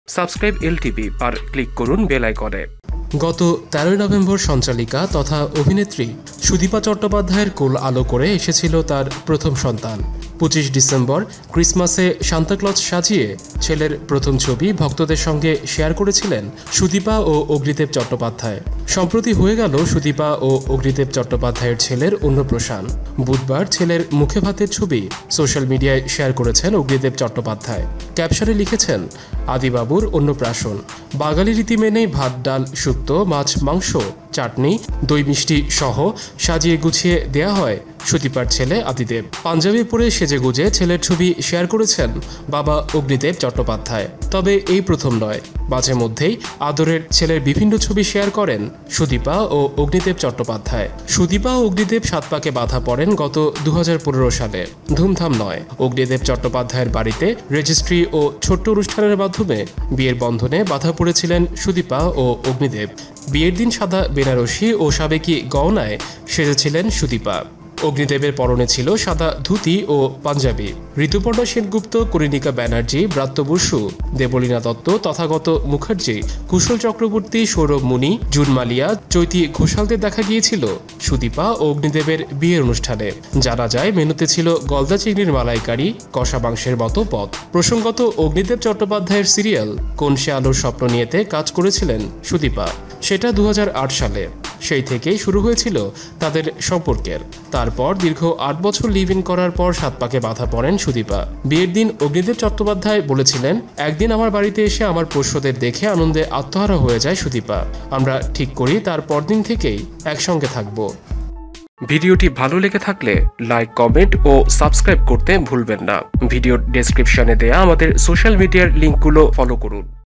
Subscribe LTV আর click করুন bell আইকনে। গত 13 নভেম্বর সঞ্চালিকা তথা অভিনেত্রী সুদীপা চট্টোপাধ্যায়ের কোল আলো করে এসেছিল তার প্রথম সন্তান। 25 ডিসেম্বর ক্রিসমাসে সান্তাক্লজ সাজিয়ে ছেলের প্রথম ছবি ভক্তদের সঙ্গে শেয়ার করেছিলেন সুদীপা ও অগ্নিদেব চট্টোপাধ্যায়। সম্প্রতি হয়ে গেল সুদীপা ও অগ্নিদেব চট্টোপাধ্যায়ের ছেলের অন্নপ্রাশন। বুধবার ছেলের মুখে ভাতের ছবি সোশ্যাল মিডিয়ায় শেয়ার করেছেন অগ্নিদেব চট্টোপাধ্যায়। ক্যাপশনে লিখেছেন, আদিবাবুর অন্নপ্রাশন। বাঙালি রীতি মেনে ভাত, ডাল, শুক্তো, মাছ, মাংস, চাটনি, দই মিষ্টি সহ সাজিয়ে গুছিয়ে দেয়া হয় সুদীপার ছেলে আদিদেব। পাঞ্জাবি পরে সেজেগুজে ছেলের ছবি শেয়ার করেছেন বাবা অগ্নিদেব চট্টোপাধ্যায়। তবে এই প্রথম নয়, মাঝে মধ্যেই আদরের ছেলের বিভিন্ন ছবি শেয়ার করেন সুদীপা ও অগ্নিদেব চট্টোপাধ্যায়। সুদীপা ও অগ্নিদেব সাত পাকে বাধা পড়েন গত 2015 সালে। ধুমধাম নয়, অগ্নিদেব চট্টোপাধ্যায়ের বাড়িতে রেজিস্ট্রি ও ছোট্ট অনুষ্ঠানের মাধ্যমে বিয়ের বন্ধনে বাধা পড়েছিলেন সুদীপা ও অগ্নিদেব। বিয়ের দিন সাদা বেনারসি ও সাবেকি গহনায় সেজেছিলেন সুদীপা। অগ্নিদেবের পরনে ছিল সাদা ধুতি ও পাঞ্জাবি। ঋতুপর্ণা সেনগুপ্ত, করিনিকা ব্যানার্জি, ব্রাত্য বসু, দেবলীনা দত্ত, তথাগত মুখার্জি, কুশল চক্রবর্তী, সৌরভ মুনি, জুন মালিয়া, চৈতি ঘোষালদের দেখা গিয়েছিল সুদীপা ও অগ্নিদেবের বিয়ের অনুষ্ঠানে। জানা যায় মেনুতে ছিল গলদা চিংড়ির মালাইকারি, কষা মাংসের মতো পদ। প্রসঙ্গত, অগ্নিদেব চট্টোপাধ্যায়ের সিরিয়াল কোন সে আলোর স্বপ্ন নিয়েতে কাজ করেছিলেন সুদীপা। সেটা 2008 সালে। সেই থেকেই শুরু হয়েছিল তাদের সম্পর্কের। তারপর দীর্ঘ 8 বছর লিভ ইন করার পর সাত পাকে বাধা পড়েন সুদীপা। বিয়ের দিন অগ্নিদেব চট্টোপাধ্যায় বলেছিলেন, একদিন আমার বাড়িতে এসে আমার পোষ্যদের দেখে আনন্দে আত্মহারা হয়ে যায় সুদীপা। আমরা ঠিক করি তার পরদিন থেকেই একসঙ্গে থাকব। ভিডিওটি ভালো লেগে থাকলে লাইক, কমেন্ট ও সাবস্ক্রাইব করতে ভুলবেন না। ভিডিওর ডেসক্রিপশনে দেয়া আমাদের সোশ্যাল মিডিয়ার লিঙ্কগুলো ফলো করুন।